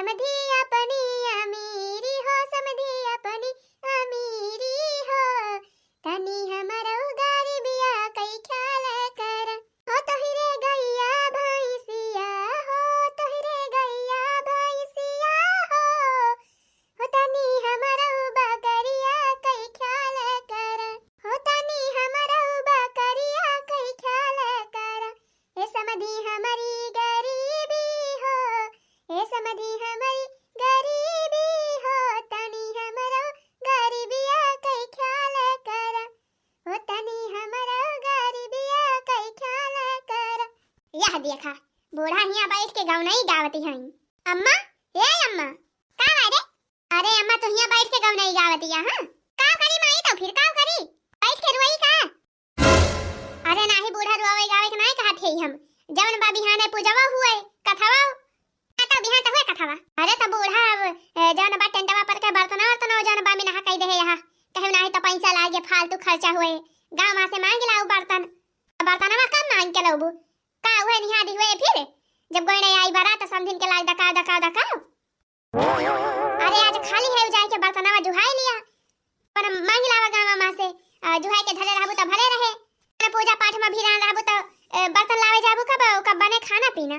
समधी अपनी अमीरी हो, समधी अपनी अमीरी हो, तनी हमारो गरीबिया कई ख्याल कर। हो तोहरे गैया भैंसिया हो, तोहरे गैया भैंसिया हो तनी हमारो बकरिया कई ख्याल कर। हो तनी हमारो बकरिया कई ख्याल कर। ए समधी हमारी गरीबी हो, ए समधी हमारी गरीबी हो, तनी हमारो गरीबिया कई ख्याल कर। हो तनी हमारो गरीबिया कई ख्याल कर। यह देखा बूढ़ा हिया बैठ के गौनई गावती हई। अम्मा, ए अम्मा, का बारे? अरे अम्मा तो हिया बैठ के गौनई गावती है। हां का करी माई तो फिर का करी? बैठ के रोई का? अरे नाही बूढ़ा रोवे गावे के नहीं कहत हई हम। जवन बा बिहाने पूजवा हुए कथावा आता बिहान त हुए कथावा। अरे त बूढ़ा जवन बा टेंटवा पर के बर्तन जवन बा में नहा कई दे यहाँ कहे नहीं तो पैसा लागे फालतू खर्चा हुए। गांव में से मांग लाऊ बर्तन, बर्तनवा कम मांग के लाऊ का हुए निहा दी हुए। फिर जब गोइने आई बारात समधिन के लाग दका दका दका। अरे आज खाली है जाए के बर्तनवा जुहाई लिया पर मांग लावा गांव में से जुहाई के धरे रहबू त भले रहे। पूजा पाठ में भी रहबू त बर्तन लावे जाबू कब बने खाना पीना।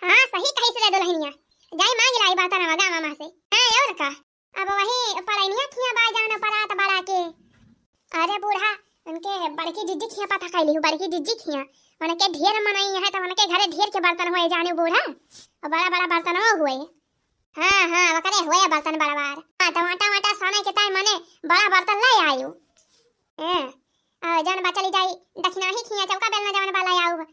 हां सही कहि से दुल्हनिया जाई मांग लाई बर्तनवा गांव में से। हां और का अब वही पड़ैनिया खिया बा जाना परात बड़ा के। अरे बूढ़ा उनके बड़की जिज्जी खिया पता कैली हूं, बड़की जिज्जी खिया उनके ढेर मनाई है तो उनके घरे ढेर के बर्तन होए जाने बूढ़ा और बड़ा बड़ा बर्तन हुए। हां वकरे हुए बर्तन बड़ा बार। हां टमाटा वाटा साने के टाइम मने बड़ा बर्तन ले आयु। जन बचली जाई दक्षिणा ही खिया चौका बेलना जवन वाला आऊ।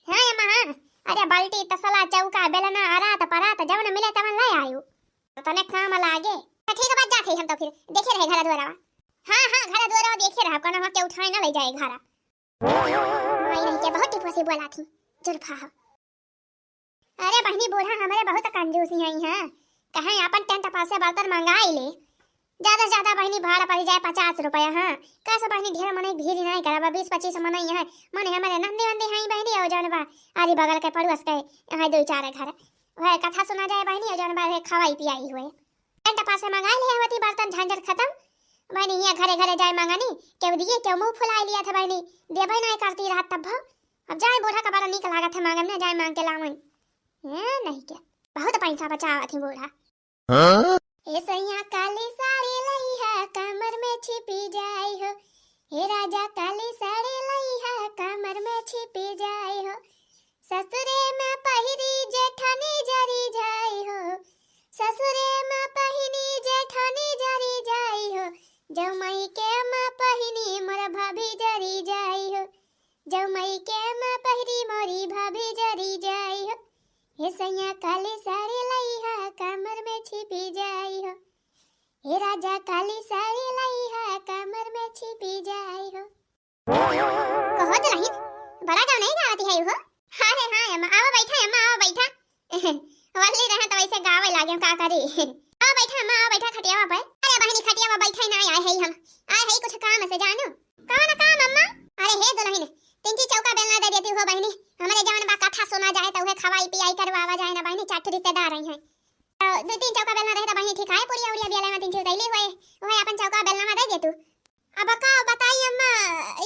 हां अम्मा हां अरे बाल्टी तसला चौका बेलना अरात परात जवन मिले तवन ले आयु तने काम लागे। ठीक बात जाते हम तो फिर देखे रहे घर द्वारा। हां घर द्वारा देखे रहा कोनो के उठाए ना ले जाए घर। नहीं नहीं के बहुत टिपोसी बोला थी जुल्फा। अरे बहनी बूढ़ा हमारे बहुत कंजूसी है हां कहे अपन टेंट पास से बर्तन मंगाई ले ज्यादा से ज्यादा बहनी भाड़ा पड़ जाए 50 रुपया। हां कैसे बहनी ढेर मने भीड़ नहीं करबा 20-25 मने है मने हमारे नंदी वंदी है बहनी और जौन बा आरी बगल के पड़ोस के है दो चार घर वह कथा सुना जाए बहनी और जौन बा खवाई पियाई हुए टेंट पास से मंगा ले हवती बर्तन झंझट खत्म। बहनी ये घरे घरे जाए मांगानी केव दिए केव मुंह फुला लिया था बहनी देबे नहीं करती रात तब अब जाए बूढ़ा का बड़ा निक लागत है मांगन में जाए मांग के लावई। नहीं क्या बहुत पैसा बचावत है बूढ़ा। ए सैया काली साड़ी लई है कमर में छिपी जाई हो, हे राजा काली साड़ी लई है कमर में छिपी जाई हो, ससुरे में पहिरी जेठानी जरी जाई हो, ससुरे में पहिनी जेठानी जरी जाई हो, जमई के में पहिनी मोर भाभी जरी जाई हो, जमई के में पहिरी मोरी भाभी जरी जाई हो, हे सैया काली साड़ी लई है कमर में छिपी जाई हो, हे राजा काली साड़ी लई है कमर में छिपी जाई हो। कहो तो नहीं बड़ा गाँव नहीं गावती है हो। अरे हाँ अम्मा आओ बैठा अम्मा आओ बैठा वाली रहा तो वैसे गावे लागे का करी। आओ बैठा अम्मा आओ बैठा खटियावा पे। अरे बहनी खटियावा बैठा ना आए है हम आए है कुछ काम से जानू। कौन काम अम्मा? अरे हे दुल्हन तिनकी चौका बेलना दे देती हो बहनी हमारे जवन बा कथा सुना जाए तो उहे खवाई पियाई करवावा जाए ना बहनी चाट रिश्तेदार आई है दो तीन चौका बेलना रहे तो बहनी ठीक है पूरी औरिया बेला में तीन चौदैली हुए ओए अपन चौका बेलना में दे दे तू। अब का बताई अम्मा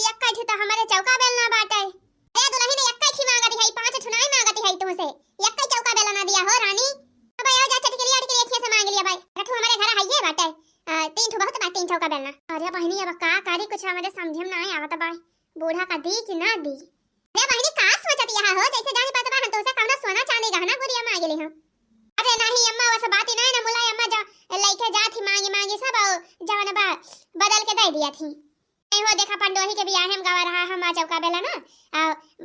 यक्का थी तो हमारे चौका बेलना बाटे। ए दुल्हन यक्का थी मांगती है 5 छुनाई मांगती है तुमसे यक्का चौका बेलना दिया हो रानी। अब आओ जा चट के लिए अच्छे से मांग लिया भाई रखो हमारे घर है ये बाटे 3 बहुत बात 3 चौका बेलना। अरे बहनी अब का करी कुछ हमारे समझ में ना आवत भाई बूढ़ा का दी कि ना दी। अरे बहनी का सोचत यहां हो जैसे जाने पता बा हम तो से कौनो सोना चांदी गहना गुड़िया मांगे ले हम। अरे नहीं अम्मा वैसे बात ही नहीं ना मुलाई अम्मा जा लेके जाती मांगी मांगी सब जवन बा बदल के दे दिया थी। नहीं हो देखा पंडोही के बियाह में गवा रहा हम चौका बेलना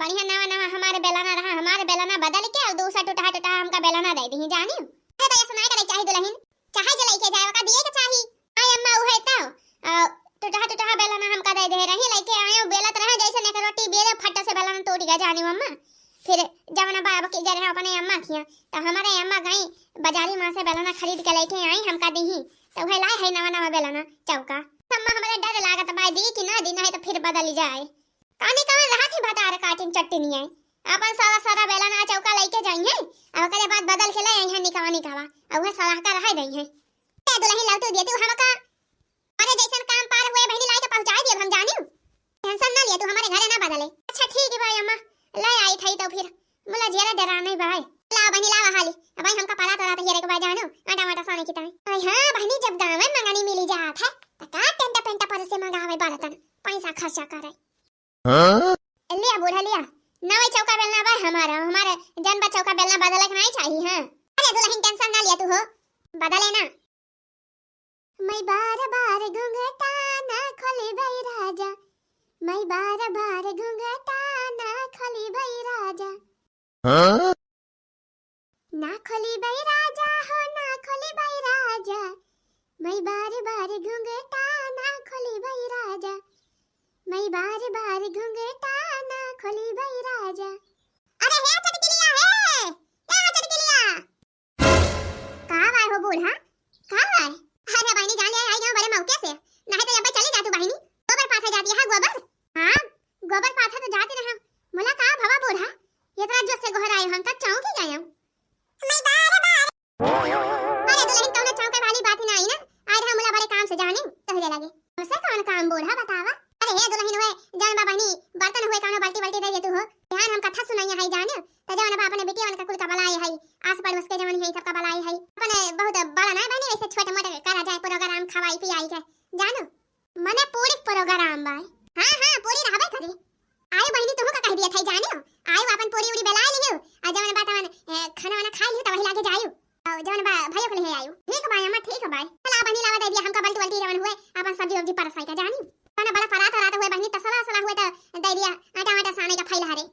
बढ़िया नवा नवा हमारे बेलना रहा हमारे बेलना बदल के और दूसरा टूटा टूटा हमका बेलना दे दी जानी। अरे भैया सुनाई करे चाहिए दुल्हन चाहे जो लेके जाए का दिए के चाहिए। आई अम्मा उहे तो टूटा टूटा बेलना हमका दे दे रही लेके आयो बेलत रहे जैसे ने रोटी बेले फट से बेलना तोड़ गया जानी अम्मा। फिर जवन बाब के जरे अपने अम्मा खिया तो हमारे अम्मा गई बाजारी मां से बेलना खरीद के लेके आई हमका दी तो वह लाए है नवा नवा बेलना चौका। अम्मा हमारे डर लागत भाई दी कि ना दी नहीं तो फिर बदल जाए। कानी कहां रहा थी बता रे काटिन चट्टी नहीं आई अपन सारा सारा बेला ना चौका लेके जाई है और ओकरे बाद बदल के ले आई है निकावा निकावा और वह सलाह का रह गई है ए दुल्हन लाउ तो दिए तू हमका अरे जैसन काम पार हुए बहनी लाई के पहुंचा दिए हम जानी टेंशन ना लिया तू हमारे घरे ना बदले अच्छा ठीक है भाई अम्मा ले आई थई तो फिर मुला जेरा डरा नहीं भाई ला बहनी ला हाली भाई हमका पला तो रात हेरे के बाद जानो आटा वाटा साने की ताई अरे हां बहनी जब गांव में मंगनी मिली जात है त का टेंटा पेंटा पर से मंगावे बरतन पैसा खर्चा करे हां लिया बूढ़ा लिया नवे चौका बेलना भाई हमारे जन बा चौका बेलना बदले के नहीं चाहिए हां अरे दुल्हन टेंशन ना लिया तू हो बदले ना मैं बार बार घुंघटा ना खोली भाई राजा मैं बार बार घुंघटा ना खोली भाई राजा हां ना खोली भाई राजा हो ना खोली भाई राजा मैं बार बार घुंघटा ना खोली भाई राजा मैं बार बार घुंघटा ना खोली भाई राजा अरे हे चटकिलिया हे क्या चटकिलिया कहां आए हो बूढ़ा कहां आए अरे बहनी जान ले आई गांव बड़े मौके से नहीं तो अब चली जा तू बहनी गोबर पाथा जाती है गोबर हां गोबर पाथा तो जाती रहा मुला का भवा बूढ़ा ये तरह जो से गोहर आए हम तक चौक ही गए हम मैं बार अरे दुल्हन तो ना चौके वाली बात ही ना आई ना आज हम मुला बड़े काम से जाने तहले लगे उसे कौन काम बूढ़ा बतावा अरे हे दुल्हन हुए जान बा बहनी बर्तन हुए कौन बाल्टी बाल्टी दे तू हो ध्यान हम कथा सुनाई है जाने त जवन बा अपने बेटिया का कुल का बलाई है आस पड़ोस के जवन है सबका बलाई है अपने बहुत बड़ा ना बहनी वैसे छोटे मोटे करा जाए प्रोग्राम खवाई पियाई के जानो मने पूरी प्रोग्राम बा हां हां पूरी रहबे करे आयो बहनी तुम का कह दिया थई जाने आयो अपन पूरी उड़ी बेलाई लियो आ जवन बा तवन खाना वाना खाई लियो त वही लागे जायो और जवन बा भाइयों के लिए आयो ठीक बा अम्मा ठीक बा चला बहनी लावा दे दिया हमका बाल्टी बाल्टी जवन हुए अपन सब्जी वब्जी परसाई का जानी खाना बड़ा परात रात हुए बहनी तसला सला हुए त दे दिया आटा वाटा साने का फैला हरे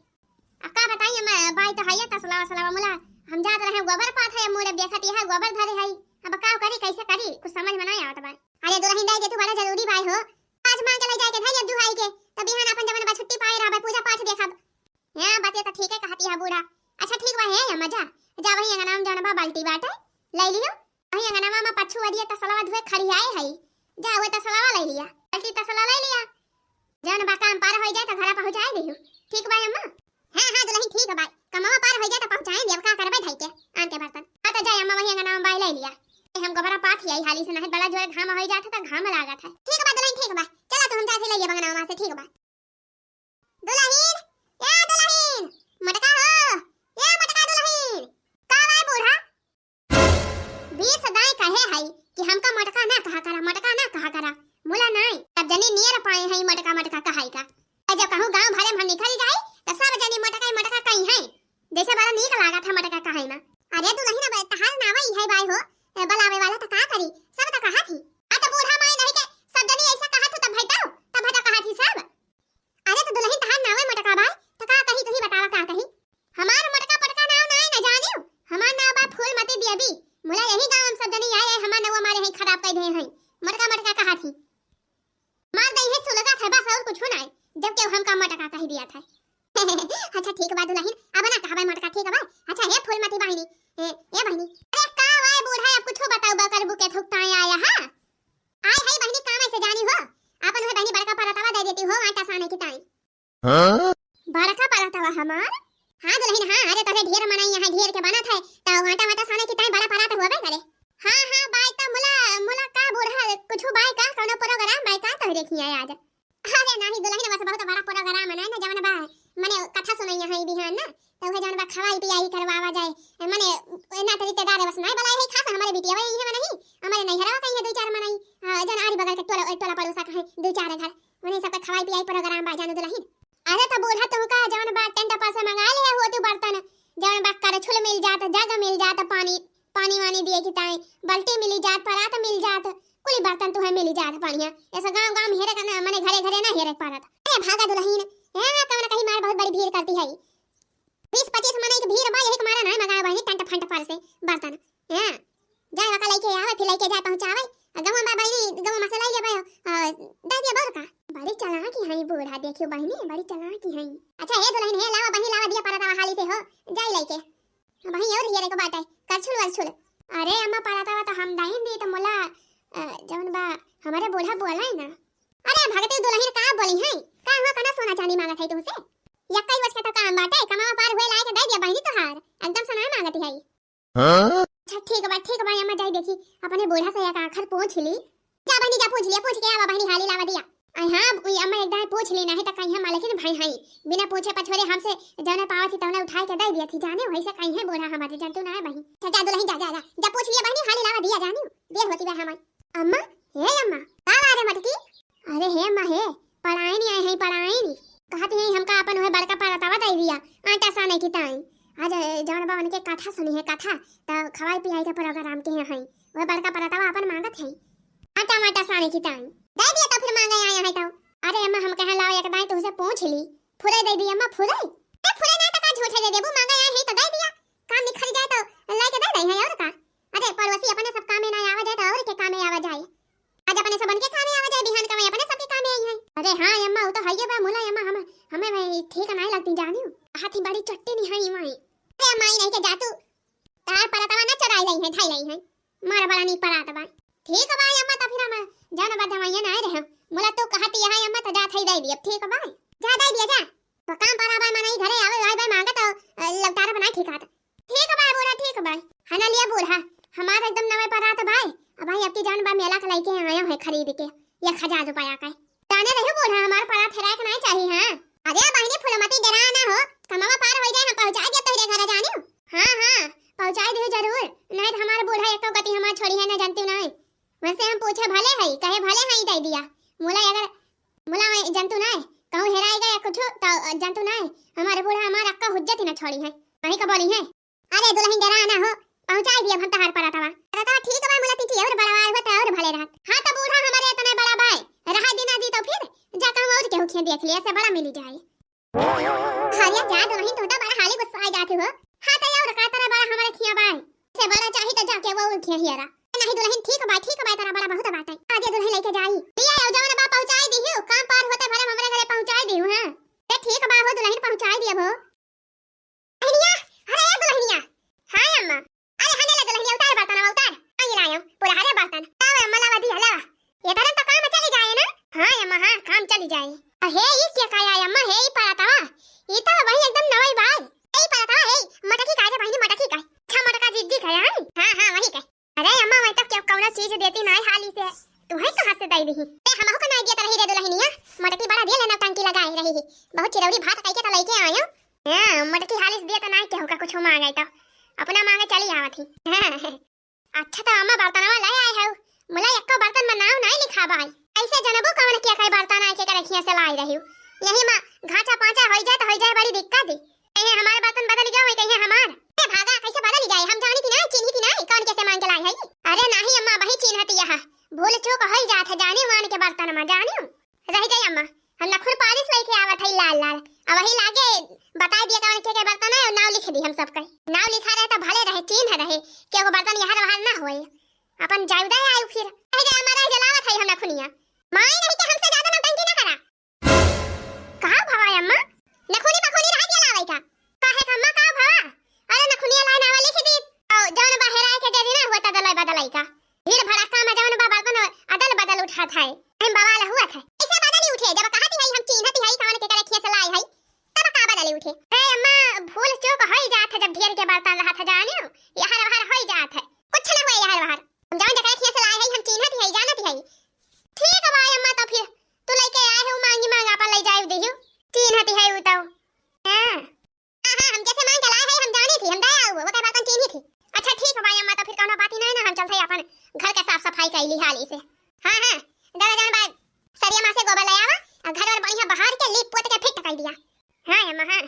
अक्का बताइए मैं बाई तो है तसला सला मुला हम जात रहे गोबर पाथ है मोरे देखती है गोबर धरे है अब का करी कैसे करी कुछ समझ में नहीं आवत बा अरे दुल्हन दे दे तू बड़ा जरूरी भाई हो आज मां के ले जाए के धैर्य दुहाई के तब बिहान अपन जवन बा छुट्टी पाए रहबे पूजा पाठ देखब हां बातें तो ठीक है कहती है बूढ़ा अच्छा ठीक बा है या मजा जा वही अंगना में जवन बा बाल्टी बाटे ले लियो वही अंगना में पछू वदिए तसला धुए खड़ी आए है जा वो तसला ले लिया बाल्टी तसला ले लिया जवन बा काम पार हो जाए तो घर पहुंचाए दियो ठीक बा अम्मा हां हां दुल्हन ठीक है भाई कमावा पार हो जाए तो पहुंचाए देब का करबे धई के आन के बर्तन हां तो जाए अम्मा वही अंगना में बाई ले लिया हम गोबरा पाथ आई हाली से नहीं बड़ा जोर घाम हो जाता तो घाम लागत है ठीक बा दुल्हन ठीक बा चला तो हम जाके ले बंगना वहां से ठीक बा दुल्हन या दुल्हन मटका हो या मटका दुल्हन का भाई बूढ़ा 20 दाई कहे है कि हमका मटका ना कहा करा मुला नहीं अब जनी नियर पाए है मटका कहाई का जब कहूं गांव भरे में हम निकल जाए तो सब जनी मटका कहीं है जैसे बड़ा नीक लागत है मटका कहाई में अरे दुल्हन अब तहार नावा ही है भाई हो बलावे वाला तो का करी सब तो कहा थी आ तो बूढ़ा माई नहीं के सब जनी ऐसा कहा तू तब भइताओ तब भटा कहा थी सब अरे तो दुल्हन तहार नावे मटका भाई तो का कही तू ही बतावा का कही हमार मटका पटका नाव नहीं न जानियो हमार नाव बा फूलमती देवी मुला यही गांव में सब जनी आए हमार नाव हमारे ही खराब कर दे हैं मटका कहा थी मार दई है सुलगा था बस और कुछ नहीं जब के हमका मटका कह दिया था अच्छा ठीक बा दुल्हन अब ना कहबे मटका ठीक बा अच्छा हे फूलमती बहनी ए बहनी अरे का वाय बूढ़ा अब कुछ बताओ बकर बुके थुकता आया हां आय है बहनी काम से जानी हो अपन है बहनी बड़का परतावा दे देती हो आटा साने की ताई हां बड़का परतावा हमार हां दुल्हन हां अरे तोरे ढेर मनाई यहां ढेर के बनत है तो आटा वाटा साने की ताई बड़ा परात होबे करे हां हां बाय त मुला का बूढ़ा कुछ बाय का कोनो प्रोग्राम बाय का तो देखी आज अरे नहीं दुल्हन बस बहुत बड़ा प्रोग्राम है ना जवन बा मने कथा सुनई है बिहान ना तो हे जवन बा खवाई पियाई करवावा जाए मने ना रिश्तेदार बस नहीं बलाई है खास हमारे बिटिया वही है नहीं हमारे नहीं हरावा कहीं दो चार मनाई जन आरी बगल के टोला पड़ोसा कहे दो चार घर उन्हें सब खवाई पियाई प्रोग्राम बा जानो दुल्हन अरे तो बूढ़ा तू का जवन बा टेंट पास मंगा ले हो तू बर्तन जवन बा कर छुल मिल जात जग मिल जात पानी वानी दिए की ताई बाल्टी मिली जात परात मिल जात कुली बर्तन तो है मिली जात पानिया ऐसा गांव हेरे का मने घरे ना हेरे पारत अरे भागा दुल्हन है कौन कहीं मार बहुत बड़ी भीड़ करती है 20-25 मने की भीड़ बा यही मारा ना मगा बहनी टंट फंट पर से बर्तन हां जाए वका लेके आवे फिर लेके जाए पहुंचावे गवा में बहनी गवा मसाला ले भाई दे दिया बर का बड़ी चालाकी है बूढ़ा देखियो बहनी बड़ी चालाकी है अच्छा हे दुल्हन हे लावा बहनी लावा दिया परता हाली से हो जाए लेके बहनी और हेरे को बाटे करछुल वरछुल अरे अम्मा परता तो हम दाइन दी तो मोला जवन बा हमारे बूढ़ा बोला है ना अरे भगते दुल्हन का बोली है का हुआ कना सोना चांदी मांगा था तुमसे यक्का ही बस का तो काम बाटे कमावा पार हुए लाए के दे दिया बहनी तो हार एकदम से ना मांगती है। हां अच्छा ठीक बा अम्मा जाई देखी अपने बूढ़ा से एक आखर पूछ ली। जा बहनी जा पूछ लिया पूछ के आवा बहनी हाली लावा दिया। आई हां अम्मा एक दाई पूछ ली नहीं तो कहीं हम लेकिन भाई हाई बिना पूछे पछोरे हमसे जौने पावा थी तौने उठा के दे दिया थी जाने वैसे कहीं है बूढ़ा हमारे जानतू ना है बहनी। जा दुल्हन जा पूछ लिया बहनी हाली लावा दिया जानी देर होती है हमारी। अम्मा हे अम्मा का आ रे मटकी अरे हे अम्मा हे पढ़ाई नहीं आई है पढ़ाई नहीं कहती है हमका अपन है बड़का पड़ावा दे दिया आटा साने की ताई आज जौन बावन के कथा सुनी है कथा त खवाई पियाई के प्रोग्राम के है वो बड़का पड़ावा अपन मांगत है आटा माटा साने की ताई दे दिया तो फिर मांगे आया है तो। अरे अम्मा हम कह लाओ एक दाई तुझसे पूछ ली फुरे दे दी अम्मा फुरे ए फुरे ना तो का झूठे दे देबू मांगे आया है तो दे दिया काम निखर जाए तो लेके दे दई है और का। अरे पड़ोसी अपने सब काम में ना आवा जाए तो और के काम में आवा जाए आज अपने सबन के काम में आवा जाए बिहान का में अपने सबके काम में आई है। अरे हां अम्मा वो तो है बा मुला अम्मा हमें भाई ठीक नहीं लगती जानी हाथी बड़ी चट्टी नहीं है माई। अरे अम्मा नहीं के जातू तार परतवा ना चराई रही है ढाई रही है मार बड़ा नहीं पड़ात बा ठीक बा अम्मा तो फिर हम जाना बाद हम ना रहे मुला तो कहती है अम्मा तो जा थई दे दी ठीक बा जा दे दिया जा तो काम परा बा मने घरे आवे आए बा मांगा तो लवतार बना ठीक आत ठीक बा बूढ़ा ठीक बा हना लिया बूढ़ा हमारा एकदम नवे परात भाई अब भाई आपकी जान बा मेला के लेके आया है खरीद के 1000 रुपया का जाने रहे बूढ़ा हमार परात फेराक नहीं चाहिए। हां अरे बहनी फुलमती डरा ना हो कमावा पार हो जाए हम पहुंचा दे तोरे घर जाने। हां पहुंचा दे जरूर नहीं तो हमारा बूढ़ा एक गति हमार छोड़ी है ना जानती नहीं वैसे हम पूछे भले है कहे भले है दे दिया मुला अगर मुला जानतू नहीं कहूं हेराई गया कुछ तो जानतू नहीं हमारे बूढ़ा हमारा अक्का हुज्जत ही ना छोड़ी है वही का बोली है। अरे दुल्हन डरा ना हो पहुंचा दिया हम तहार परातवा ठीक बा मुला तिथि और बड़ा होता और भले रहत। हां तो बूढ़ा हमारे इतना बड़ा भाई रहा दिना दी तो फिर जा कहूं और केहू खे देख लिया से बड़ा मिली जाए। हालिया जा दुल्हन तोटा बड़ा हाली गुस्सा आ जाती हो। हां तो और का तरह बड़ा हमारे खिया भाई से बड़ा चाहिए तो जाके वो खिया हियरा नहीं दुल्हन ठीक बा तेरा बड़ा बहुत बात है आगे दुल्हन लेके जाई लिया आओ जवन बा पहुंचाई दी हो काम पार होते भरे हमरे घरे पहुंचाई दी हो। हां ते ठीक बा हो दुल्हन पहुंचाई दिया हो अनिया अरे दुल्हनिया। हां अम्मा अरे हने ले दुल्हनिया उतार उतार आई लायो पूरा हरे बर्तन आवे अम्मा लावा दी हला ये तरह तो काम चली जाए ना। हां अम्मा हां काम चली जाए। अहे ये क्या काया अम्मा हे ई पराता ये तो वही एकदम नवई बाल ए पराता हे मटकी काजे बहिनी मटकी का अच्छा मटका जिद्दी खाया है। हां वही का। अरे अम्मा मैं तो क्या कौन चीज देती नहीं हाली से तू है कहां से दई दी ए हमहु का नहीं दिया तरही रे दुल्हनिया मटकी बड़ा दे लेना टंकी लगाई रही बहुत चिरौरी भात कई के तो लेके आयो। हां मटकी हाली से दिया तो नहीं केहू का कुछ मांगे तो अपना मांगे चली आवत ही। अच्छा तो अम्मा बर्तनवा ले आए है मुला एको बर्तन में नाम नहीं लिखा भाई ऐसे जनबो कौन किया कई बर्तन आके के रखिया से लाई रही यही मां घाटा पांचा हो जाए तो हो जाए बड़ी दिक्कत है कहीं हमारे बर्तन बदल गया है कहीं हमार ए भागा कैसे बदल जाए हम जानी कि नहीं चिन्ही कि नहीं कौन कैसे मांग के लाई है। अरे नहीं अम्मा वही चिन्हती है भूल चूक हो जात है जाने मान के बर्तन में जाने रह जाए अम्मा हम नखुर पालिश लेके आवत है लाल लाल अब वही लागे बता दिया कौन के बर्तन है और नाम लिख दी हम सबका नाम लिखा रहे तो भले रहे चिन्ह रहे कि वो बर्तन यहां वहां ना होए अपन जाउदा आयु फिर अरे हमारा जलावत है हम नखुनिया माई नहीं के हमसे ज्यादा नौटंकी ना करा कहां भवाय अम्मा नखुनी पखुनी रह दिया लावे का काहे का अम्मा का भवा अरे नखुनिया लाइन आवा लिख दी और जौन बाहर आके दे देना हुआ तदलाई बदलाई का भीड़ भड़का में जौन बा बर्तन अदल बदल उठा था हम बवाल हुआ था ऐसे बदल ही उठे जब कहती है हम चिन्हती है कौन के रखिए से लाई है तब का बदल उठे। ए अम्मा भूल चूक हो जात है जब ढेर के बर्तन रहा था जाने यहां वहां हो जात है कुछ ना हुआ यहां वहां हम जौन जगह रखिए से लाई है हम चिन्हती है जानती है। ठीक है भाई अम्मा तो फिर तू लेके आए हो मांगी मांग अपन ले जाए दियो चिन्हती है वो तो। हां हम जैसे मांग के लाए है हम जानी थी हम दया वो के बर्तन चिन्ही थी। अच्छा ठीक है भाई अम्मा तो फिर कोनो बात ही नहीं ना हम चलते अपन घर के साफ सफाई कर ली हाली से। हां दादा जान भाई सरिया मां से गोबर ले आवा और घर और बढ़िया बाहर के लीप पोत के फिट कर दिया। हां अम्मा हां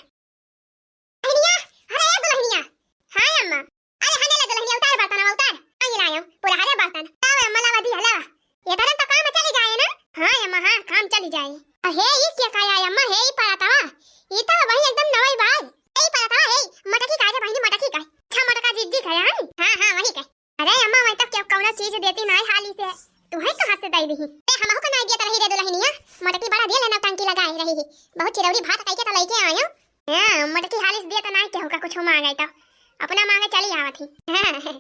अनिया अरे दुल्हनिया। हां अम्मा अरे हने ले दुल्हनिया उतार बर्तन आई लायो पूरा हरे बर्तन आवे अम्मा लावा दी हला ये तरह तो काम चली जाए ना। हां अम्मा हां काम चली जाए। अहे ये क्या काया अम्मा हे ई पराता ये तो वही एकदम नवई बाल ए पराता हे मटकी काजे बहिनी मटकी का अच्छा मटका जिद्दी खाया है। हां वही का। अरे अम्मा मैं तो क्या कौन चीज देती नहीं हाली से तू है कहां से दई दी ए हमहु का नहीं दिया तरही रे दुल्हनिया मटकी बड़ा दे लेना टंकी लगाई रही बहुत चिरौरी भात कई के तो लेके आयो। हां मटकी हाली से दिया तो नहीं केहू का कुछ मांगे तो अपना मांगे चली आवत ही।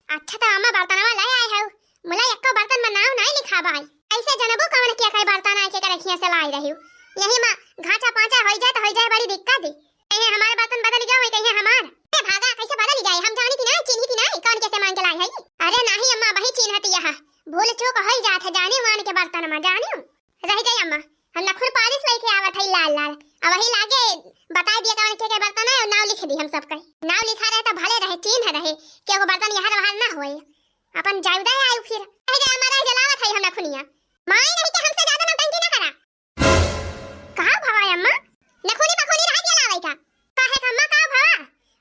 अच्छा तो अम्मा बर्तनवा ले आए है मुला एको बर्तन में नाम नहीं लिखा भाई ऐसे जनबो कौन किया कई बर्तन आके के रखिया से लाई रही यही मां घाटा पांचा हो जाए बड़ी दिक्कत है। कहीं हमारे बर्तन बदल गया है, कहीं हमार ए भागा कैसे बदल जाए, हम जानी कि नहीं चिन्ही कि नहीं कौन कैसे मांग के लाई है। अरे नहीं अम्मा वही चिन्हती है, भूल चूक हो जात है जाने मान के बर्तन में जाने रह जाए अम्मा। हम नखुर पालिश लेके आवत है लाल लाल, अब वही लागे बता दिया कौन के बर्तन है और नाम लिख दी हम सबका। नाम लिखा रहे तो भले रहे चिन्ह रहे कि वो बर्तन यहाँ बाहर ना होए अपन जाउदा आयु फिर रह जाए हमारा जलावत है हम नखुनिया माई नहीं कि हमसे ज्यादा नौटंकी ना करा। कहां भवाय अम्मा नखुनी बखुनी रह गया लावे का काहे का अम्मा का भवा।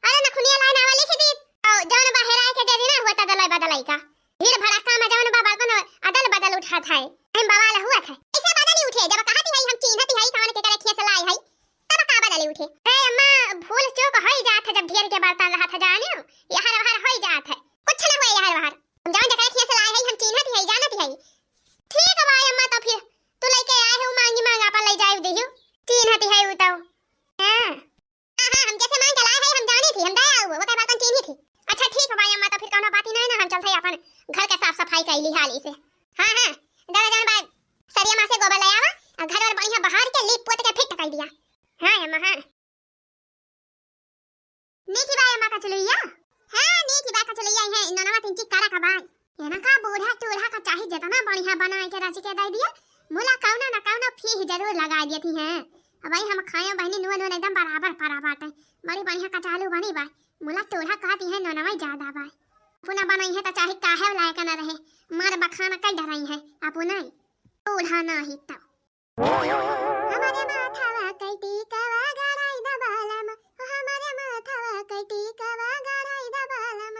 अरे नखुनिया लाइन आवा लिख दी और जौन बहेरा के दे देना हुआ तदलाई बदलाई का भीड़ भड़का में जौन बा बर्तन अदल बदल उठा था हम बवाल हुआ था ऐसे बदल उठे जब कहती है हम चिन्हती है कौन के करे खेस लाई है तब का बदल उठे। ए अम्मा भूल चूक हो जात है जब ढेर के बर्तन रहा था जाने यहां बाहर हो जात है कुछ ना हुए यहां बाहर हम जौन जगह खेस लाई है हम चिन्हती है जानती है। ठीक है भाई अम्मा तो फिर तू लेके आए हो मांगी मांग अपन ले जाए दियो चिन्हती है वो तो हां हां हम जैसे मांग के लाए है हम जानी थी हम दया वो के बर्तन चिन्ही थी। अच्छा ठीक है भाई अम्मा तो फिर कोनो बात ही नहीं ना हम चलते अपन घर के साफ सफाई कर ली हाली से। हां हां दादा जान भाई सरिया मां से गोबर ले आवा और घर और बढ़िया बाहर के लीप पोत के फिट कर दिया। हां अम्मा हां नीची भाई अम्मा का चलिया हां नीची भाई का चलिया है ननवा तिंची कारा का भाई ये ना का बूढ़ा टूढ़ा का चाहे जितना बढ़िया बना के रच के दे दिया मुला कौना ना कौना फी जरूर लगा दी थी हैं। अब भाई हम खाए बहनी नुआ नुआ एकदम बराबर पराबात है बड़ी बढ़िया कचालू बनी भाई मुला टूढ़ा कहती है ननवा ज्यादा भाई पुना बनाई है तो चाहे काहे लायक ना रहे मार बखाना कई डराई है अपुना टूढ़ा ना ही तो हमारे माथावा कटी कवा गड़ाई दबालम हमारे माथावा कटी कवा गड़ाई दबालम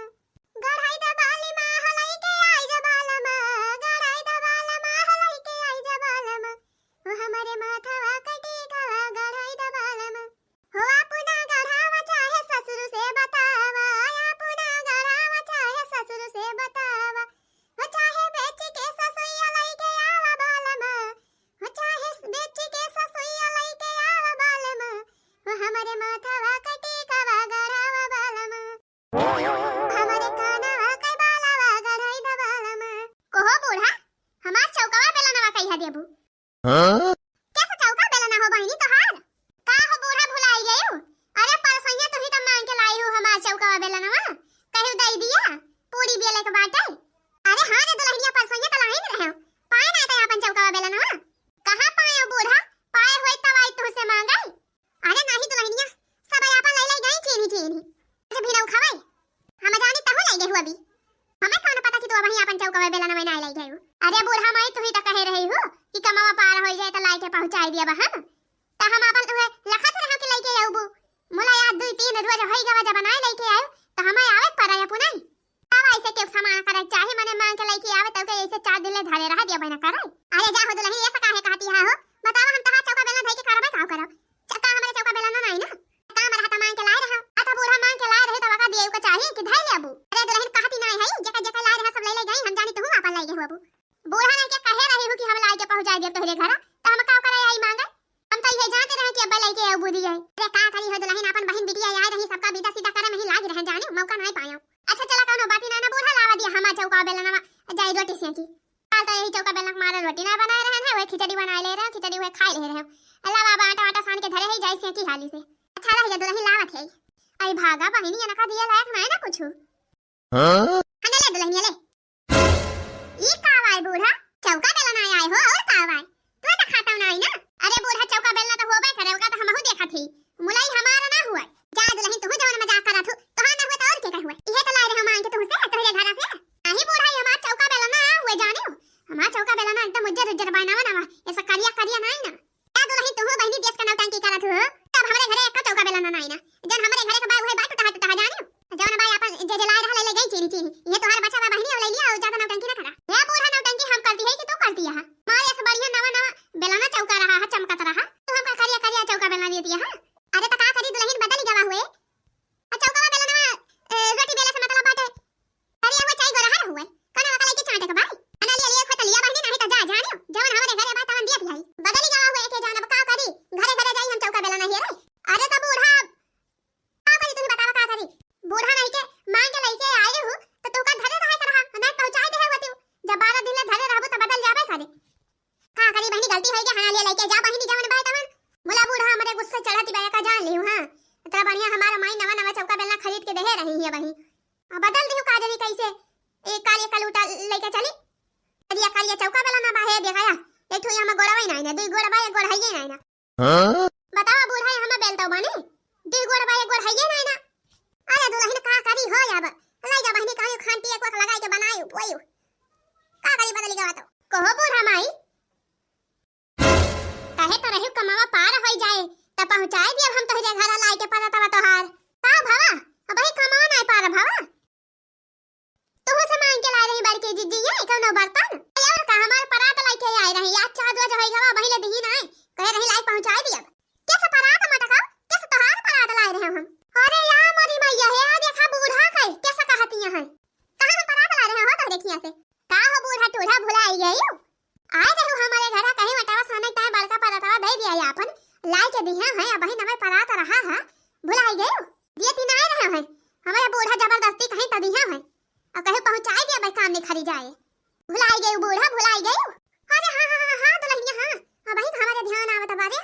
गड़ाई दबाली मा हलाई के आई जबालम गड़ाई दबालम हलाई के आई जबालम हमारे माथावा कटी कवा गड़ाई दबालम हो अपना गढ़ावा चाहे ससुर से बतावा अपना गढ़ावा चाहे ससुर से बतावा हो चाहे बेच के ससुइया लाई के आवा बालम हो चाहे बेच के ससुइया लाई के आवा बालम हो हमारे माथावा कटी कवा गढ़ावा बालम हमारे कानावा के बालावा गढ़ाई दबालम कोहो बूढ़ा हमार चौकावा बेलनवा कहिया देबू हां कैसे चौका बेलना हो बहिनी तोहार का हो बूढ़ा भुलाई गयो। अरे परसैया तो ही तो मांग के लाई हो हमार चौकावा बेलनवा कहू दई दिया पूरी बेले के बाटे। अरे हां रे दुल्हनिया परसैया तो लाई नहीं रहे पाए ना तो अपन चौकावा बेलनवा कहां पाए बूढ़ा पाए होई तब आई तो से मांगई। अरे नहीं दुल्हनिया सब अपन ले ले गई चीनी चीनी अच्छा भी ना खावे हम जानी तहु ले गई अभी हमें कौन पता कि तू वही अपन चौकावा बेलनवा नहीं ले गई। अरे बूढ़ा मैं तू ही तो कह रही हो कि कमावा पार हो जाए तो लाई के पहुंचाई दिया हम त हम अपन उहे लखत रह के लेके आऊबू मोला याद 2-3 रोज होई गवा जब बनाए लेके आयो तो हमें आवे पराया पुनाई अब ऐसे के सामान करे चाहे मने मांग के लेके आवे तब के ऐसे 4 दिन ले धरे रह दिया बना करे। अरे जा हो दुल्हन ऐसा काहे कहती है हो बतावा हम तहा चौका बेलन धई के करबे काव करब चक्का हमारे चौका बेलन नहीं ना काम रहा त मांग के लाए रहा अता बूढ़ा मांग के लाए रहे तो वका दिए को चाहिए कि धई ले अबू। अरे दुल्हन कहती नहीं है जका जका लाए रहा सब ले ले गई हम जानी तो अपन ले गए अबू बूढ़ा ने के कहे रही हो कि हम लाए के पहुंचा दिए तोहरे घर त हम काव करे आई मांगे हम तो ये जानते रहे कि अब लेके आऊ बुदी है। अरे का करी हो दुल्हन अपन बहन बिटिया याद रही सबका बीता सीधा करे में ही लाग रहे जाने मौका नहीं पाया। अच्छा चला कोनो बात ही ना बूढ़ा लावा दिया हमा चौका बेलनवा जाई रोटी सेकी काल तो यही चौका बेलन मारे रोटी ना बनाए रहे हैं वो खिचड़ी बना ले रहे खिचड़ी वो खा ले रहे अल्लाह बाबा आटा आटा सान के धरे ही जाई सेकी हाली से अच्छा रह दुल्हन लावत है आई भागा बहिनी अनका दिया लायक नहीं ना कुछ हां ले दुल्हन ले ई कावाई बूढ़ा चौका बेलन आए हो और कावाई तू तो खाता नहीं ना। अरे बूढ़ा चौका बेलना तो होबे करे होगा तो हमहु देखा थी मुलाई हमारा ना हुआ जा दुल्हन तू जवन मजाक करत हो तोहार ना हुआ तो और के हुआ इहे तो लाई रहे मांग के तू से तोहरे घर से नहीं बूढ़ा हमार चौका बेलना हुए जाने हमार चौका बेलना एकदम उज्जर उज्जर बनावा ना ऐसा करिया करिया नहीं ना जा दुल्हन तू बहनी देश का नौटंकी करत हो तब हमारे घरे एक चौका बेलना नहीं ना जन हमारे घरे के बाय हुए बात टहा जाने जवन भाई अपन जे जला रहा ले गई चीनी चीनी ये तोहार बच्चा बहनी ले लिया और ज्यादा नौटंकी ना करा ये बूढ़ा नौटंकी हम करती है कि तू करती है मारे से बढ़िया नवा नवा बेलना चौका रहा है चमकत रहा तू हमका करिया करिया चौका बेलना दे दिया है। अरे तो का लेके चली अरिया कालिया चौका बेला ना बाहे देखाया एक ठो हम गोड़ाई नहीं ना दुई गोड़ा बाय गोड़ हइए नहीं ना बतावा बूढ़ा हम बेलतो बनी दुई गोड़ बाय गोड़ हइए नहीं ना अरे दुल्हन का करी हो अब लाई जा बहनी कहू खांटी एक वक्त लगाई के बनाई ओयो का करी बदली गवा तो कहो बूढ़ा माई कहे तो रहू कमावा पार होई जाए त पहुंचाए दिए हम तोहरे घर लाई के पता तवा तोहार का भावा अब ही कमावा नहीं पार भावा तू से मांग के ला रही बड़के जीजी ये कौनो बर्तन यार का हमार परात लाई के आई रही आज चाह दो जो होई गवा बहिले दही ना कहे रही लाई पहुंचाए दिए कैसे परात मटका कैसे तोहार परात लाई रहे हम अरे यार मोरी मैया है आ देखा बूढ़ा कई कैसे कहती है कहां परात ला रहे हो तो देखिए से का हो बूढ़ा टूढ़ा भुलाई गई आए रहू हमारे घर कहीं मटावा साने ताए बड़का परातवा दे दिया अपन लाई के दिया है अब ही नवे परात रहा है भुलाई गए दिए तीन आए रहे हैं हमारे बूढ़ा जबरदस्ती कहीं त दिया है और कहीं पहुंचाए दिया भाई काम नहीं खरी जाए भुलाई गए बूढ़ा भुलाई गए अरे हां हां हां दुल्हनिया हां अब ही हमारे ध्यान आवत बारे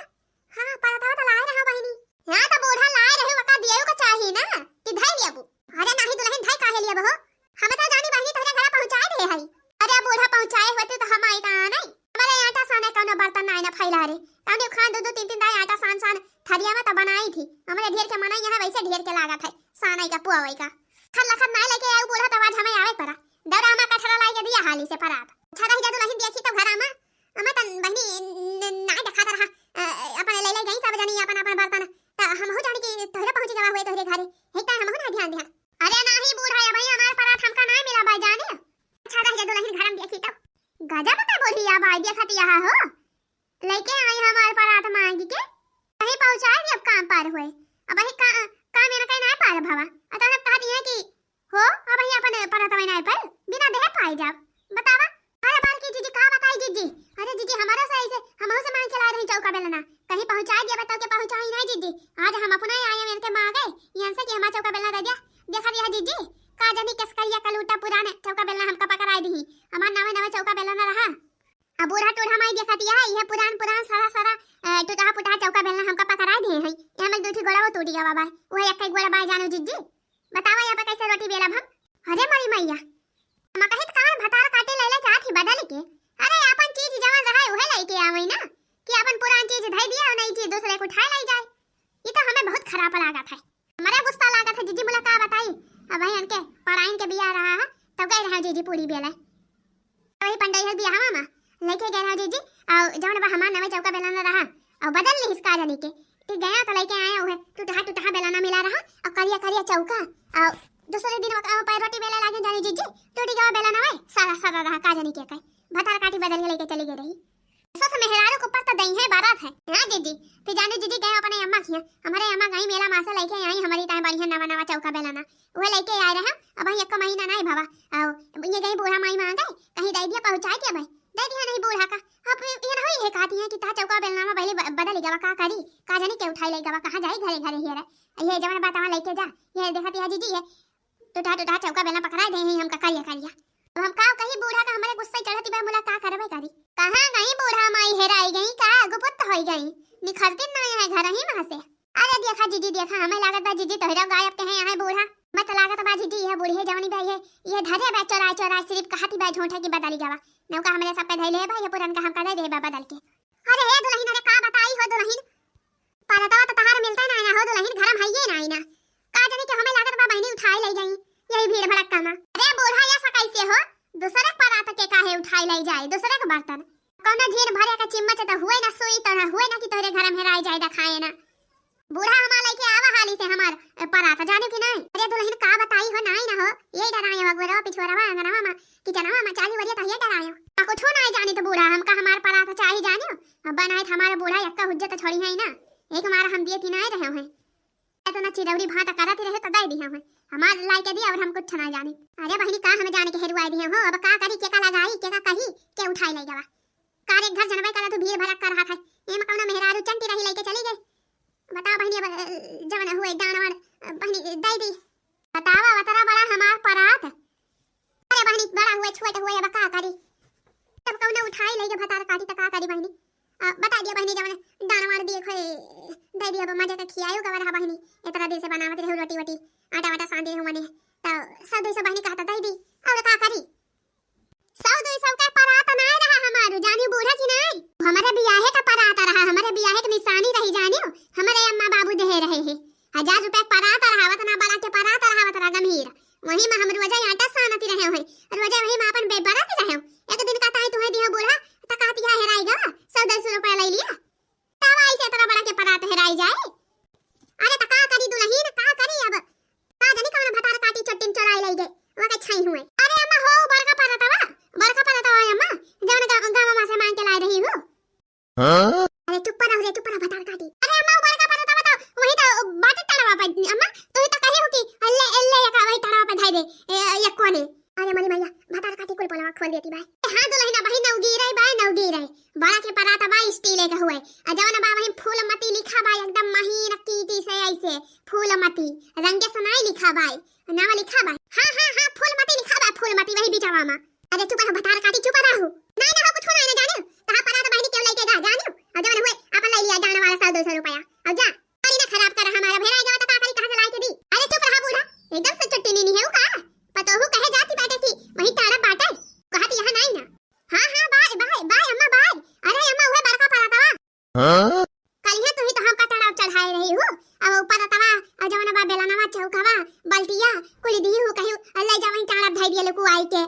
हां परातवा तो लाए रहा बहिनी हां तो बूढ़ा लाए रहे वका दियो को चाहिए ना कि धाई लिया बू अरे नहीं दुल्हन धाई काहे लिया बहो हम तो जानी बहिनी तोरे घर पहुंचाए दे है अरे बूढ़ा पहुंचाए होते तो हम आई का नहीं हमारे आटा साने कोनो बर्तन नहीं ना फैला रे काने खान दो दो तीन तीन दाई आटा सान सान थरिया में तो बनाई थी हमारे ढेर के मनाई है वैसे ढेर के लागत है साने का पुआ वई का खल्ला खत नहीं लेके आऊ बूढ़ा तो आज हमें आवे पड़ा दौरा में कठरा लाई के दिया हाली से परात अच्छा रही जादू नहीं देखी तो घर में हमें तन बहनी नहीं दिखा रहा अपन ले ले गई सब जानी अपन अपन बर्तन त हम हो जानी कि तोहरे पहुंच गवा हुए तोहरे घरे हे त हम हो ना ध्यान ध्यान अरे नहीं बूढ़ा है भाई हमार परात हमका नहीं मिला भाई जाने अच्छा रह जादू नहीं घर में देखी तो गजब का बोली या भाई देखत यहां हो लेके आई हमार परात मांगी के कहीं पहुंचाए भी अब काम पार हुए अब ही का मेरा कहीं नहीं पार भावा अतः हम कहती है कि हो अब ही अपन परात में नहीं पर बिना देह पाई जाब बतावा अरे बाल की जीजी का बताई जीजी अरे जीजी हमारा सही से हम से मांग के ला रही चौका बेलना कहीं पहुंचाए दिया बताओ के पहुंचाई नहीं जीजी आज हम अपना आए हैं इनके मां गए यहां से कि हमारा चौका बेलना दे दिया देखा दिया जीजी का जानी किस करिया कलूटा पुराने चौका बेलना हमका पकड़ाई दी हमार नवे नवे चौका बेलना रहा अब बूढ़ा टूढ़ा माई देखा दिया है यह पुरान पुरान सारा सारा टूटा पुटा चौका बेलना हमका पकड़ाई दे है यहां में दूठी गोड़ा वो टूट गया बाबा वो एक एक गोड़ा बाय जानो जीजी बतावा यहां पे कैसे रोटी बेलब हम अरे मरी मैया हम कहित कान भतार काटे ले ले चाथी बदल के अरे अपन चीज जवन रहा है वह लेके आवई ना कि अपन पुरान चीज धई दिया और नई चीज दूसरे को उठा ले जाए ये तो हमें बहुत खराब लागत है हमारा गुस्सा लागत है जीजी मुला का बताई अब भाई इनके पढ़ाई के बिया रहा है तब गए रहा जीजी पूरी बेला वही पंडई है बिया मामा लेके गए रहा जीजी और जवन बा हमार नवे चौका बेलाना रहा और बदल ली इसका जानी के ठीक गया तो लेके आया हुए टूटा बेलाना मिला रहा और करिया करिया चौका और दूसरे दिन पर रोटी बेले लागे जानी जीजी टूटी गया बेलाना वे सारा सारा रहा का जानी के कई भतार काटी बदल के लेके चली गई रही सस मेहरारू को पता दई है बारात है हां जीजी फिर जाने जीजी गए अपने अम्मा किया हमारे अम्मा गई मेला मासा लेके आई हमारी ताई बढ़िया नवा नवा चौका बेलाना वो लेके आए रहे अब एक महीना नहीं भावा और ये गई बूढ़ा माई मांगे कहीं दे दिया पहुंचाए के भाई दे दिया नहीं बूढ़ा का अब ये नहीं है कहती है कि ता चौका बेलना में पहले बदल गवा का करी का जाने के उठाई ले गवा कहां जाए घरे घरे हेरा ये जवन बात वहां लेके जा ये देखती है जीजी ये टूटा चौका बेलना पकड़ा दे हम का करिया करिया अब हम का कहीं बूढ़ा का हमारे गुस्सा चढ़ती बा मुला का करबे करी कहां गई बूढ़ा माई हेराई गई का गुपत होई गई निखरती ना है घर ही वहां से अरे देखा जीजी देखा हमें लागत बा जीजी तोहरा गायब के है यहां बूढ़ा मत लागत बा जीजी ये बूढ़े जवानी बा ये धरे बा चोरा चोरा सिर्फ कहती बा झोंठे की बदली गवा नौका हमरे सब पे धैले बा ये पुरन का हम का दे बा बदल के अरे हे दुल्हन अरे का बताई हो दुल्हन पालता तो तहार मिलता ना हो दुल्हन घर में हइए ना आईना का जाने के हमें लागत बा बहनी उठाई ले गई यही भीड़ भड़क्का में अरे बूढ़ा ऐसा कैसे हो दूसरे परात के काहे उठाई ले जाए दूसरे के बर्तन कौन झीर भरे का चिम्मच तो हुए ना सुई तो ना हुए ना कि तोरे घर में हेराई जाए खाए ना बूढ़ा हमार लेके आवा हाली से हमार परात जाने की नहीं अरे दुल्हन का बताई हो नहीं ना हो ये डराए वगैरह पिछोरवा अंगनवा में किचनवा में चाली वरिया तो ये डरायो का कुछ नहीं जाने तो बूढ़ा हमका हमार परात चाहिए जानियो अब बनाए हमारे बूढ़ा यक्का हुज्जत छोड़ी है ना एक मार हम दिए कि नहीं रहे हैं तो ना चिरौरी भात करत रहे तो दे दिया है हमार लाई के दिया और हम कुछ ना जाने अरे बहनी का हम जाने के हेरुआई दिया हो अब का करी के का लगाई के का कही के उठाई ले जावा कार एक घर जनवे करा तो भीड़ भड़क कर रहा था एम कौन मेहरारू चंटी रही लेके चली गई बता बहनी जवन हुए दानवर बहनी दे दी बतावा वतरा बड़ा हमार परात अरे बहनी बड़ा हुए छोटे हुए अब का करी तब कौन उठाई ले के भतार काटी त का करी बहनी बता दिया बहनी जवन दानवर दिए खोए दे दिया मजे का खियायो का रहा बहनी इतना दिन से बनावत रहे रोटी वटी आटा वाटा सांदी रहे मने तो सब बहनी कहता दे दी और का करी अरे चुप रहो बता काटी। अरे अम्मा ऊपर का पता बताओ वही तो बात तड़वा पे अम्मा तो ही तो कहे हो कि अल्ले अल्ले या का वही तड़वा पे धाई दे ये कोने। अरे मरी मैया बता काटी कुल पलवा खोल देती भाई। हां दुल्हन भाई नौगी रही भाई नौगी रही बड़ा के पराता भाई स्टील का हुआ जवन बा वही फूलमती लिखा भाई एकदम महीन कीटी से ऐसे फूलमती रंगे सनाई लिखा भाई नाम लिखा भाई। हां फूलमती लिखा भाई फूलमती वही बिचावा में। अरे चुप रहो बता काटी चुप रहो नहीं ना हो कुछ ना जाने कहां पराता भाई क्यों लेके जा जानो और जवन हुए अपन ले लिया जाने वाला 100-200 रुपया अब जा गाड़ी ना खराब कर हमारा भेड़ा जाओ तो काकरी कहां से लाई के दी। अरे चुप रहा बूढ़ा एकदम से चट्टी नहीं है का पतो हो कहे जाती बैठे थी वही ताड़ा बाटे कहती यहां नहीं ना। हां बाय बाय बाय अम्मा बाय। अरे अम्मा हुए बड़का पराता कल है तू ही तो हम कटड़ा चढ़ाए रही हो अब ऊपर तवा और जवन बा बेलनावा चौकावा बल्टिया कुली दी हो कहियो ले जा वही ताड़ा धाई दिया लोको आई के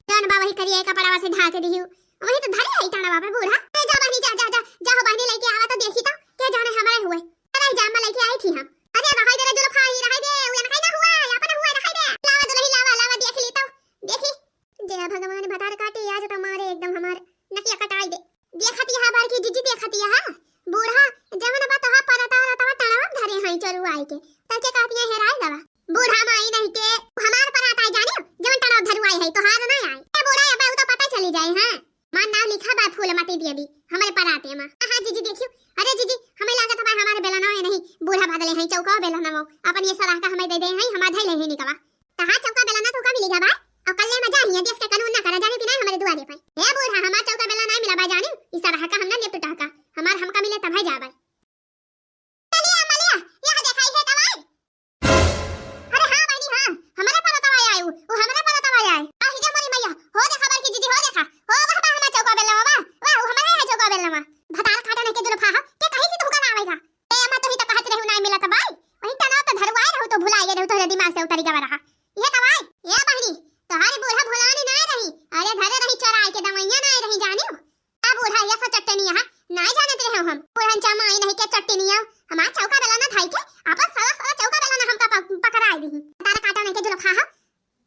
जवन बा वही करिए कपड़ावा से ढाके दी वही तो धरे है ताड़ा पे बूढ़ा। जा बहनी जा हो बहनी लेके आवा तो देखी तो के जाने हमारे हुए। अरे जामा लेके आई थी हम। अरे रहाई दे जो खाई रहाई दे उन खाई ना हुआ अपन हुआ रहाई दे लावा दुल्ही लावा देख ली तो देखी जय भगवान भतार काटे आज तो मारे एकदम हमारे नकिया कटाई दे देखती है बार की जिजी देखती है बूढ़ा जवन बा तो परता तवा धरे हैं चरू आई के तके कहती है हेराई दवा बूढ़ा माई नहीं के हमार पराता जाने जवन तड़ाव धरू आई है तो हार नहीं आई ए बूढ़ा अब तो पता चली जाए। हां मान नाम लिखा बा फूलमती दी अभी हमारे पराते में। हां जीजी देखियो अरे जीजी हमें लागत है हमारे बेलना है नहीं बूढ़ा बादले हैं चौका बेलना वो अपन ये सलाह का हमें दे दे हैं हम धै ले है निकवा तो हां चौका बेलना तो का मिलेगा बा और कल में जा ही देश के कानून ना करा जाने कि नहीं हमारे दुआरे पे हे बूढ़ा हमारा चौका बेलना नहीं मिला बा जाने इस तरह का हमने लेप टका हमार हमका मिले तब है जा बा चलिए अमलिया यहां दिखाई है दवाई। अरे हां बहनी हां हमारे पर दवाई आई वो हमारे पर दवाई आई आ ही जा मोरी मैया हो देखा बार की जीजी हो देखा हो वाह बा हमारा चौका बेलना वाह वो हमारे है चौका बेलना भतार काटा नहीं के जो फाहा के कहीं से धोखा ना आवेगा ए अम्मा तो ही तो कहत रहू नहीं मिला त भाई वही तनाव तो धरवाए रहू तो भुला गए रहू तोरे दिमाग से उतरी गवा रहा ये दवाई ये बहनी तोहारे बूढ़ा भुलाने नहीं रही अरे धरे रही चराई के दवाइयां नहीं रही जानियो आ बूढ़ा ये सब चट्टनी है नहीं जानत रहे हम बूढ़न चमा आई नहीं के चट्टनी है हमार चौका बेलना थाई के आपन सारा चौका बेलना हमका पकड़ाई दी तारा काटा नहीं के जो फाहा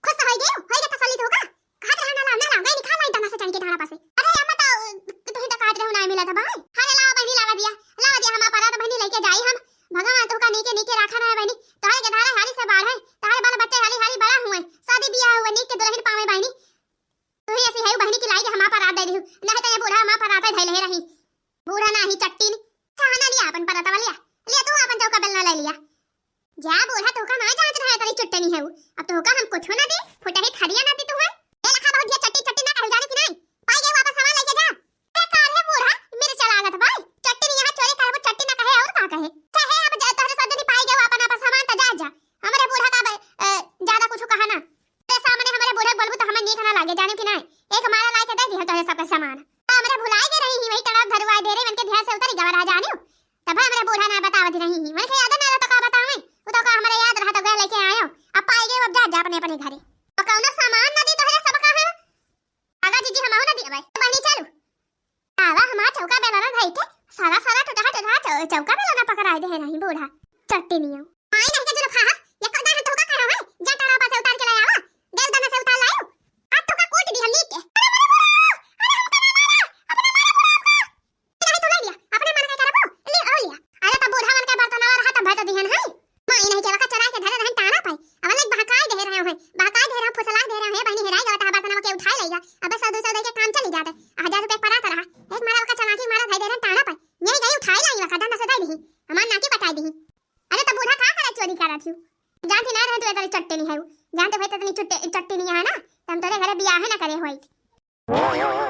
खुश हो गए होई के तसल्ली होगा कहत रहना ना गई निकाल लाई तना से चढ़ के तारा पासे। अरे अम्मा तो ही तो काट रहू नहीं मिला था भाई। अरे लावा बहनी लावा दिया हमारा परात बहनी लेके जाई हम भगवान तो का नीचे रखा रहा है बहनी तारे के धारा हाली से बाढ़ है तारे बाल बच्चे हाली बड़ा हुए शादी ब्याह हुए नीक के दुल्हन पावे बहनी तो ही ऐसी है बहनी की लाई के हमारा परात दे दी नहीं तो ये बूढ़ा हमारा परात धै ले रही बूढ़ा ना ही चट्टी चाहना लिया अपन परात लिया तू अपन चौका बेलना ले लिया जा बूढ़ा तो का ना जांच रहा है तेरी चट्टनी है वो अब तो का हम कुछ ना दे फुटा ही खड़िया ना दी तू है ए लखा बहुत दिया चट्टी ना कह जाने की नहीं पाई गए वापस सामान लेके जा ए कार है बूढ़ा मेरे चला गया था भाई चट्टी यहां चोरी कर वो चट्टी ना कहे और का कहे चाहे अब जा तोरे सजनी पाई गए अपन सामान तो जा हमारे बूढ़ा का ज्यादा कुछ कहा ना ते सामने हमारे बूढ़ा बोलबो तो हमें नीक ना लागे जाने की नहीं एक मारा ला के दे दी तोरे सब सामान हमरे भुलाई के रही वही तड़ाव धरवाई दे रही उनके ध्यान से उतरी गवा रहा जानियो तब हमारे बूढ़ा ना बतावत रही मैं के याद ना तो का बतावे वो तो का हमारे याद रहा तो गए लेके आयो अब पाई गए अब जा अपने अपने घरे और कौन सामान ना दी तो है सब का है आगा जीजी हम ना दी भाई बनी चलो आवा हमारा चौका बेलना धाई के सारा टुटा चौका बेलना पकड़ा दे नहीं बूढ़ा चट्टी नहीं आई नहीं के जो फाहा ये कदा है तो का करा है जा टाड़ा पासे उतार के लाया देव दाना से उतार लायो आज तो का कोट दी हम नीक के जानते भाई तो चट्टी नहीं है ना तुम तोरे घरे बियाह है ना करे होई।